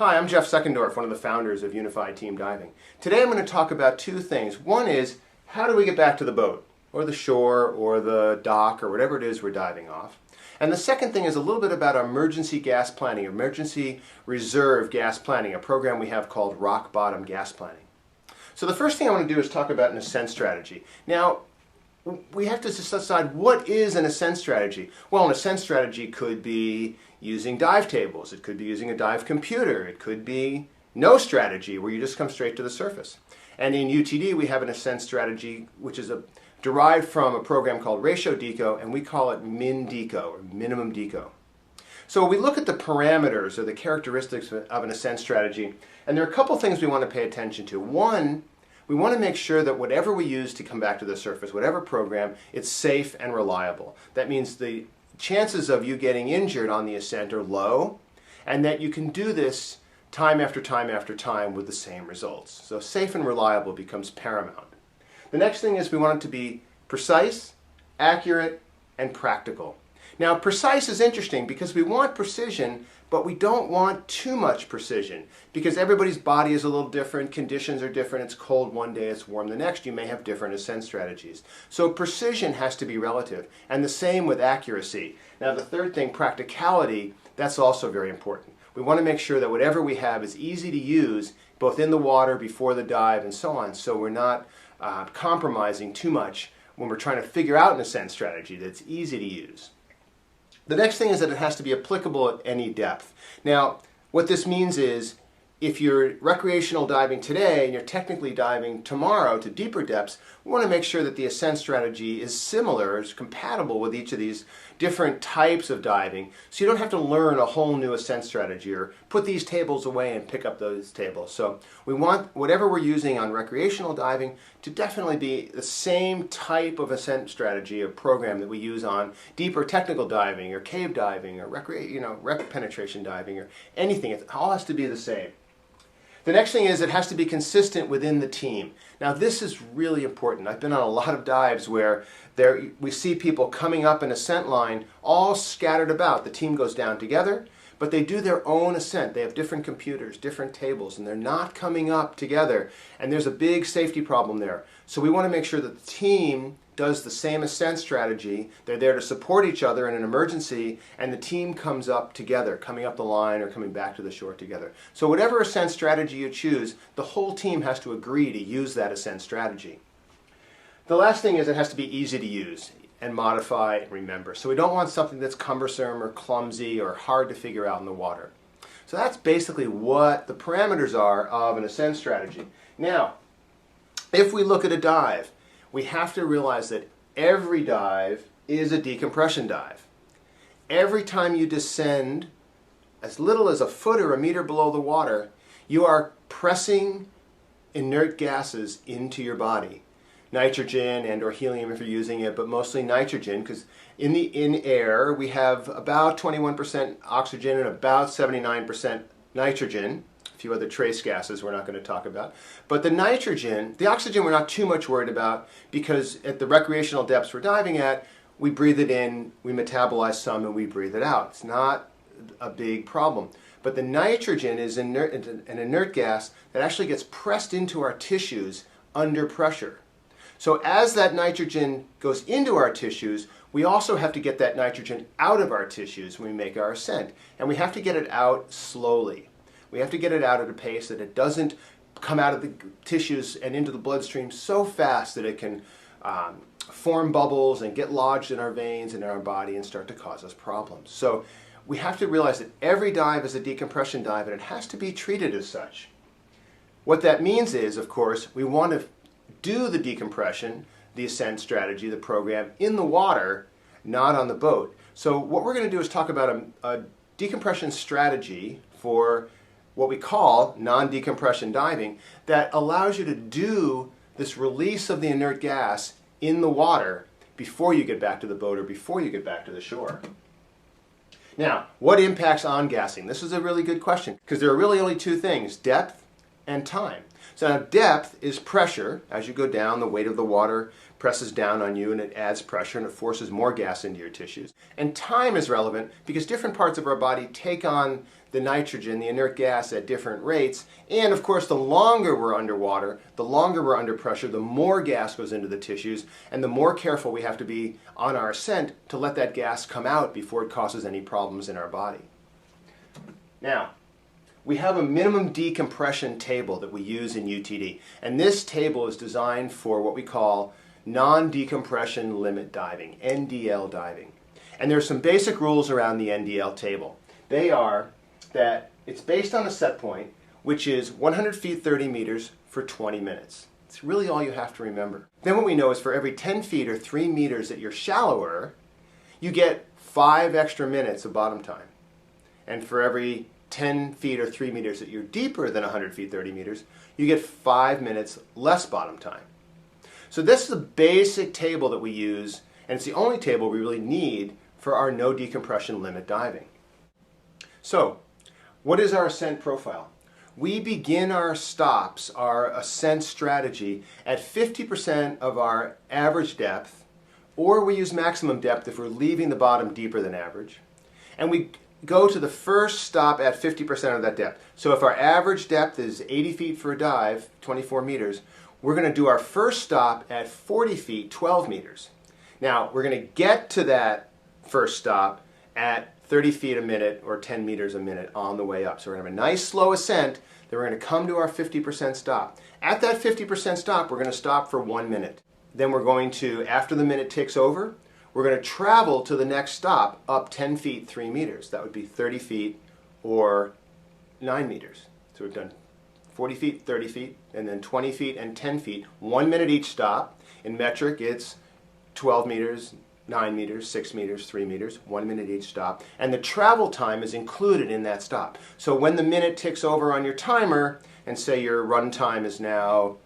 Hi, I'm Jeff Seckendorf, one of the founders of Unified Team Diving. Today I'm going to talk about two things. One is, how do we get back to the boat, or the shore, or the dock, or whatever it is we're diving off. And the second thing is a little bit about emergency gas planning, emergency reserve gas planning, a program we have called rock bottom gas planning. So the first thing I want to do is talk about an ascent strategy. Now, we have to decide, what is an ascent strategy? Well, an ascent strategy could be using dive tables. It could be using a dive computer. It could be no strategy, where you just come straight to the surface. And in UTD, we have an ascent strategy, which is derived from a program called Ratio Deco, and we call it Min Deco, or Minimum Deco. So we look at the parameters or the characteristics of an ascent strategy, and there are a couple things we want to pay attention to. One, we want to make sure that whatever we use to come back to the surface, whatever program, it's safe and reliable. That means the chances of you getting injured on the ascent are low, and that you can do this time after time after time with the same results. So safe and reliable becomes paramount. The next thing is we want it to be precise, accurate, and practical. Now, precise is interesting because we want precision, but we don't want too much precision because everybody's body is a little different, conditions are different, it's cold one day, it's warm the next, you may have different ascent strategies. So precision has to be relative, and the same with accuracy. Now the third thing, practicality, that's also very important. We want to make sure that whatever we have is easy to use, both in the water, before the dive, and so on, so we're not compromising too much when we're trying to figure out an ascent strategy that's easy to use. The next thing is that it has to be applicable at any depth. Now, what this means is, if you're recreational diving today and you're technically diving tomorrow to deeper depths, we want to make sure that the ascent strategy is similar, is compatible with each of these different types of diving, so you don't have to learn a whole new ascent strategy or put these tables away and pick up those tables. So we want whatever we're using on recreational diving to definitely be the same type of ascent strategy or program that we use on deeper technical diving or cave diving or wreck penetration diving or anything. It all has to be the same. The next thing is it has to be consistent within the team. Now this is really important. I've been on a lot of dives where we see people coming up an ascent line all scattered about. The team goes down together, but they do their own ascent. They have different computers, different tables, and they're not coming up together. And there's a big safety problem there. So we want to make sure that the team does the same ascent strategy. They're there to support each other in an emergency, and the team comes up together, coming up the line or coming back to the shore together. So whatever ascent strategy you choose, the whole team has to agree to use that ascent strategy. The last thing is it has to be easy to use and modify and remember. So we don't want something that's cumbersome or clumsy or hard to figure out in the water. So that's basically what the parameters are of an ascent strategy. Now, if we look at a dive, we have to realize that every dive is a decompression dive. Every time you descend as little as a foot or a meter below the water, you are pressing inert gases into your body. Nitrogen and or helium if you're using it, but mostly nitrogen, because in air we have about 21% oxygen and about 79% nitrogen. A few other trace gases we're not going to talk about. But the nitrogen, the oxygen we're not too much worried about, because at the recreational depths we're diving at, we breathe it in, we metabolize some, and we breathe it out. It's not a big problem. But the nitrogen is an inert gas that actually gets pressed into our tissues under pressure. So as that nitrogen goes into our tissues, we also have to get that nitrogen out of our tissues when we make our ascent. And we have to get it out slowly. We have to get it out at a pace that it doesn't come out of the tissues and into the bloodstream so fast that it can form bubbles and get lodged in our veins and in our body and start to cause us problems. So we have to realize that every dive is a decompression dive, and it has to be treated as such. What that means is, of course, we want to do the decompression, the ascent strategy, the program, in the water, not on the boat. So what we're going to do is talk about a decompression strategy for what we call non-decompression diving that allows you to do this release of the inert gas in the water before you get back to the boat or before you get back to the shore. Now, what impacts on gassing? This is a really good question because there are really only two things, depth and time. So now depth is pressure. As you go down, the weight of the water presses down on you and it adds pressure and it forces more gas into your tissues. And time is relevant because different parts of our body take on the nitrogen, the inert gas, at different rates. And of course, the longer we're underwater, the longer we're under pressure, the more gas goes into the tissues and the more careful we have to be on our ascent to let that gas come out before it causes any problems in our body. Now, we have a minimum decompression table that we use in UTD. And this table is designed for what we call non-decompression limit diving, NDL diving. And there are some basic rules around the NDL table. They are that it's based on a set point, which is 100 feet 30 meters for 20 minutes. It's really all you have to remember. Then what we know is for every 10 feet or 3 meters that you're shallower, you get 5 extra minutes of bottom time. And for every 10 feet or 3 meters that you're deeper than 100 feet 30 meters, you get 5 minutes less bottom time. So this is the basic table that we use, and it's the only table we really need for our no decompression limit diving. So, what is our ascent profile? We begin our stops, our ascent strategy, at 50% of our average depth, or we use maximum depth if we're leaving the bottom deeper than average. And we go to the first stop at 50% of that depth. So if our average depth is 80 feet for a dive, 24 meters, we're going to do our first stop at 40 feet, 12 meters. Now, we're going to get to that first stop at 30 feet a minute or 10 meters a minute on the way up. So we're going to have a nice slow ascent, then we're going to come to our 50% stop. At that 50% stop, we're going to stop for 1 minute. Then we're going to, after the minute ticks over, we're going to travel to the next stop up 10 feet, 3 meters. That would be 30 feet or 9 meters. So we've done 40 feet, 30 feet, and then 20 feet and 10 feet. 1 minute each stop. In metric, it's 12 meters, 9 meters, 6 meters, 3 meters, 1 minute each stop. And the travel time is included in that stop. So when the minute ticks over on your timer, and say your run time is now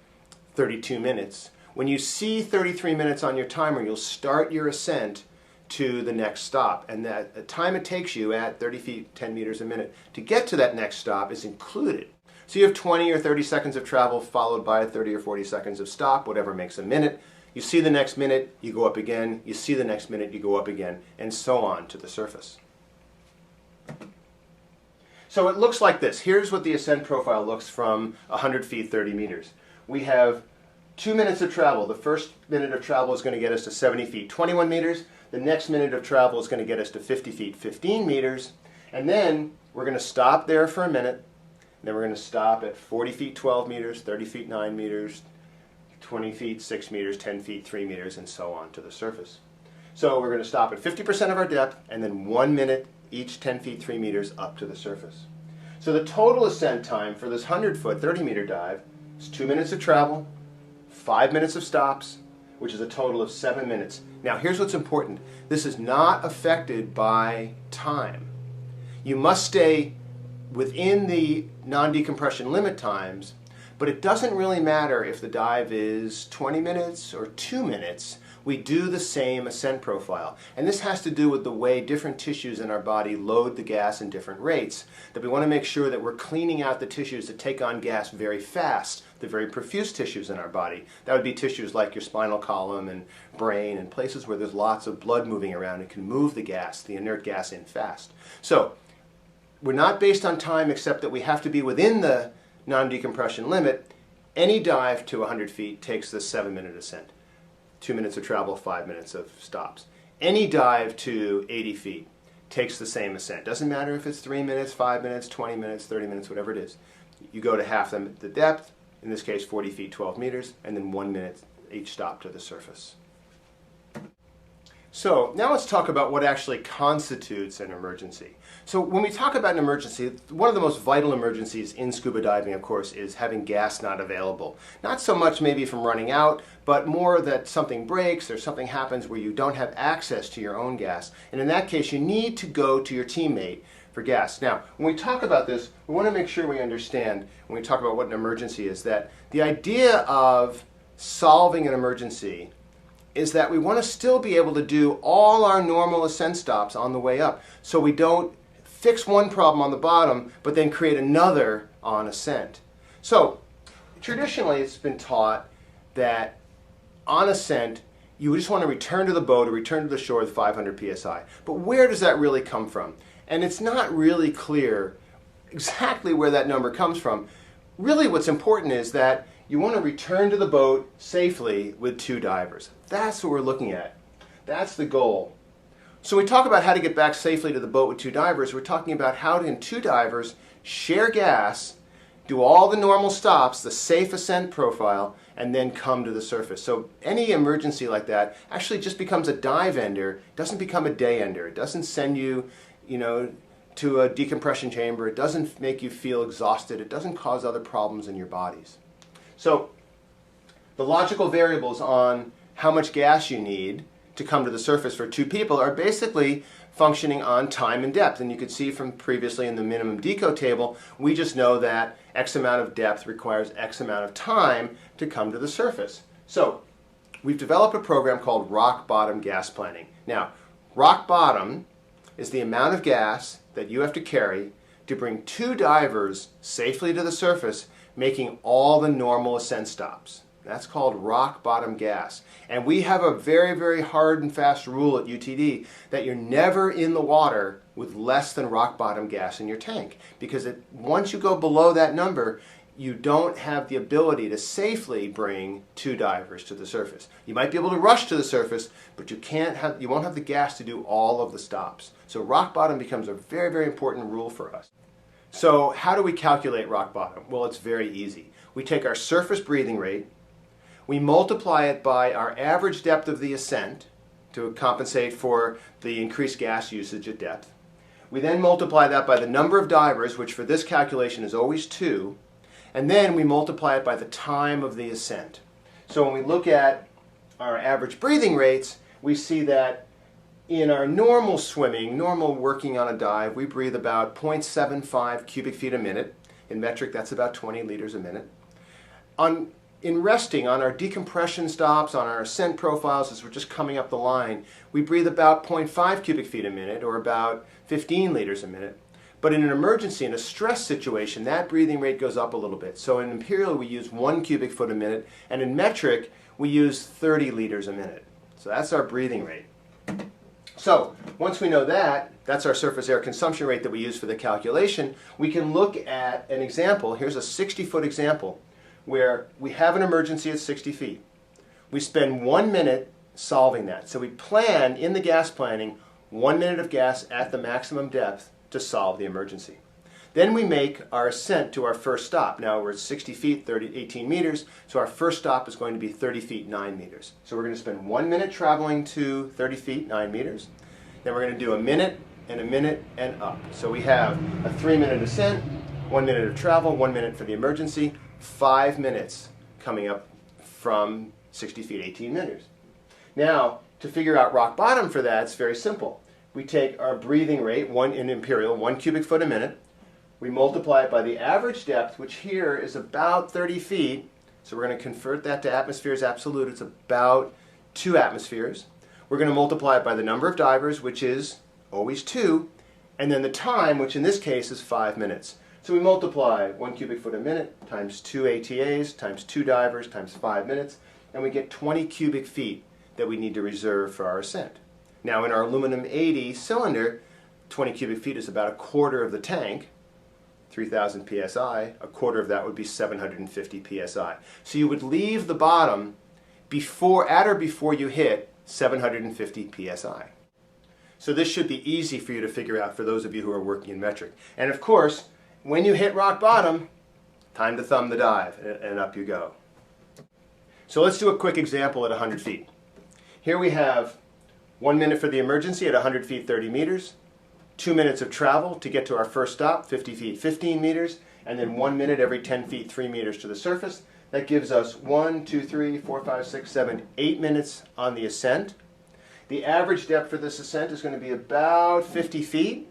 32 minutes, when you see 33 minutes on your timer, you'll start your ascent to the next stop. And that the time it takes you at 30 feet, 10 meters a minute to get to that next stop is included. So you have 20 or 30 seconds of travel followed by 30 or 40 seconds of stop, whatever makes a minute. You see the next minute, you go up again. You see the next minute, you go up again, and so on to the surface. So it looks like this. Here's what the ascent profile looks from 100 feet, 30 meters. We have 2 minutes of travel. The first minute of travel is going to get us to 70 feet, 21 meters. The next minute of travel is going to get us to 50 feet, 15 meters. And then we're going to stop there for a minute. Then we're going to stop at 40 feet, 12 meters, 30 feet, 9 meters, 20 feet, 6 meters, 10 feet, 3 meters, and so on to the surface. So we're going to stop at 50% of our depth and then 1 minute each 10 feet, 3 meters up to the surface. So the total ascent time for this 100-foot, 30-meter dive is 2 minutes of travel, 5 minutes of stops, which is a total of 7 minutes. Now here's what's important. This is not affected by time. You must stay within the non-decompression limit times, but it doesn't really matter if the dive is 20 minutes or 2 minutes. We do the same ascent profile. And this has to do with the way different tissues in our body load the gas in different rates, that we want to make sure that we're cleaning out the tissues that take on gas very fast, the very profuse tissues in our body. That would be tissues like your spinal column and brain and places where there's lots of blood moving around and can move the gas, the inert gas, in fast. So we're not based on time except that we have to be within the non-decompression limit. Any dive to 100 feet takes the 7-minute ascent. 2 minutes of travel, 5 minutes of stops. Any dive to 80 feet takes the same ascent. Doesn't matter if it's 3 minutes, 5 minutes, 20 minutes, 30 minutes, whatever it is. You go to half the depth, in this case 40 feet, 12 meters, and then 1 minute each stop to the surface. So now let's talk about what actually constitutes an emergency. So when we talk about an emergency, one of the most vital emergencies in scuba diving, of course, is having gas not available. Not so much maybe from running out, but more that something breaks or something happens where you don't have access to your own gas. And in that case, you need to go to your teammate for gas. Now, when we talk about this, we want to make sure we understand, when we talk about what an emergency is, that the idea of solving an emergency is that we want to still be able to do all our normal ascent stops on the way up, so we don't fix one problem on the bottom but then create another on ascent. So Traditionally, it's been taught that on ascent, you just want to return to the boat or return to the shore with 500 psi. But where does that really come from? And it's not really clear exactly where that number comes from. Really what's important is that you want to return to the boat safely with 2 divers. That's what we're looking at. That's the goal. So when we talk about how to get back safely to the boat with 2 divers, we're talking about how to, 2 divers, share gas, do all the normal stops, the safe ascent profile, and then come to the surface. So any emergency like that actually just becomes a dive ender, it doesn't become a day ender. It doesn't send you, to a decompression chamber. It doesn't make you feel exhausted. It doesn't cause other problems in your bodies. So the logical variables on how much gas you need to come to the surface for 2 people are basically functioning on time and depth. And you could see from previously in the minimum Deco table, we just know that X amount of depth requires X amount of time to come to the surface. So we've developed a program called rock bottom gas planning. Now, rock bottom is the amount of gas that you have to carry to bring 2 divers safely to the surface, making all the normal ascent stops. That's called rock bottom gas. And we have a very, very hard and fast rule at UTD that you're never in the water with less than rock bottom gas in your tank. Because once you go below that number, you don't have the ability to safely bring 2 divers to the surface. You might be able to rush to the surface, but you won't have the gas to do all of the stops. So rock bottom becomes a very, very important rule for us. So how do we calculate rock bottom? Well, it's very easy. We take our surface breathing rate, we multiply it by our average depth of the ascent to compensate for the increased gas usage at depth. We then multiply that by the number of divers, which for this calculation is always 2, and then we multiply it by the time of the ascent. So when we look at our average breathing rates, we see that in our normal swimming, normal working on a dive, we breathe about 0.75 cubic feet a minute. In metric, that's about 20 liters a minute. In resting, on our decompression stops, on our ascent profiles, as we're just coming up the line, we breathe about 0.5 cubic feet a minute, or about 15 liters a minute. But in an emergency, in a stress situation, that breathing rate goes up a little bit. So in imperial, we use 1 cubic foot a minute, and in metric, we use 30 liters a minute. So that's our breathing rate. So once we know that, that's our surface air consumption rate that we use for the calculation, we can look at an example. Here's a 60-foot example where we have an emergency at 60 feet. We spend 1 minute solving that. So we plan, in the gas planning, 1 minute of gas at the maximum depth to solve the emergency. Then we make our ascent to our first stop. Now we're at 60 feet, 18 meters, so our first stop is going to be 30 feet, 9 meters. So we're going to spend 1 minute traveling to 30 feet, 9 meters. Then we're going to do a minute and up. So we have a 3-minute ascent, 1 minute of travel, 1 minute for the emergency, 5 minutes coming up from 60 feet, 18 meters. Now, to figure out rock bottom for that, it's very simple. We take our breathing rate, in imperial, 1 cubic foot a minute. We multiply it by the average depth, which here is about 30 feet. So we're going to convert that to atmospheres absolute. It's about 2 atmospheres. We're going to multiply it by the number of divers, which is always 2. And then the time, which in this case is 5 minutes. So we multiply 1 cubic foot a minute times 2 ATAs times 2 divers times 5 minutes, and we get 20 cubic feet that we need to reserve for our ascent. Now in our aluminum 80 cylinder, 20 cubic feet is about a quarter of the tank, 3,000 psi. A quarter of that would be 750 psi. So you would leave the bottom at or before you hit 750 psi. So this should be easy for you to figure out for those of you who are working in metric. And of course, when you hit rock bottom, time to thumb the dive, and up you go. So let's do a quick example at 100 feet. Here we have 1 minute for the emergency at 100 feet, 30 meters, 2 minutes of travel to get to our first stop, 50 feet, 15 meters, and then 1 minute every 10 feet, 3 meters to the surface. That gives us 1, 2, 3, 4, 5, 6, 7, 8 minutes on the ascent. The average depth for this ascent is going to be about 50 feet,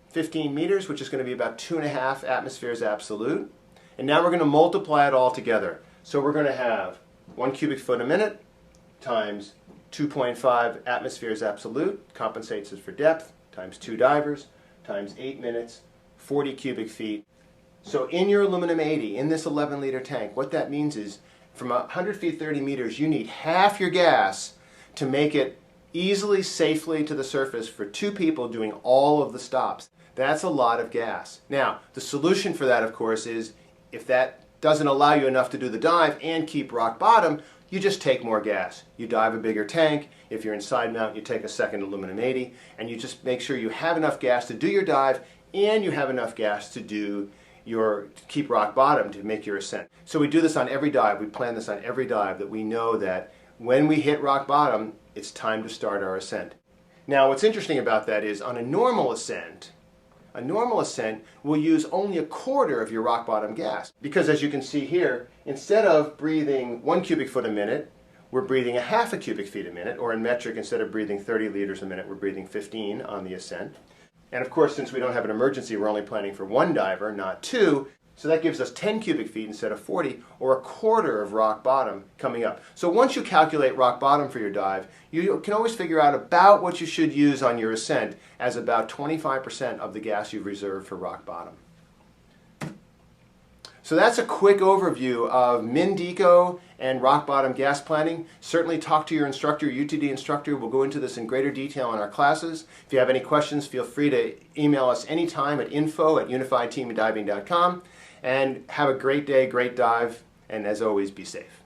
15 meters, which is going to be about 2.5 atmospheres absolute. And now we're going to multiply it all together. So we're going to have 1 cubic foot a minute times 2.5 atmospheres absolute, compensates us for depth, times 2 divers, times 8 minutes, 40 cubic feet. So in your aluminum 80, in this 11-liter tank, what that means is from 100 feet 30 meters, you need half your gas to make it easily, safely to the surface for 2 people doing all of the stops. That's a lot of gas. Now, the solution for that, of course, is if that doesn't allow you enough to do the dive and keep rock bottom, you just take more gas. You dive a bigger tank. If you're in side mount, you take a second aluminum 80, and you just make sure you have enough gas to do your dive and you have enough gas to keep rock bottom to make your ascent. So we do this on every dive. We plan this on every dive, that we know that when we hit rock bottom, it's time to start our ascent. Now, what's interesting about that is on a normal ascent will use only a quarter of your rock bottom gas. Because as you can see here, instead of breathing 1 cubic foot a minute, we're breathing a half a cubic feet a minute, or in metric, instead of breathing 30 liters a minute, we're breathing 15 on the ascent. And of course, since we don't have an emergency, we're only planning for 1 diver, not 2. So that gives us 10 cubic feet instead of 40, or a quarter of rock bottom coming up. So once you calculate rock bottom for your dive, you can always figure out about what you should use on your ascent as about 25% of the gas you've reserved for rock bottom. So that's a quick overview of Deco and rock bottom gas planning. Certainly talk to your instructor, UTD instructor. We'll go into this in greater detail in our classes. If you have any questions, feel free to email us anytime at info@unifiedteamdiving.com. And have a great day, great dive, and as always, be safe.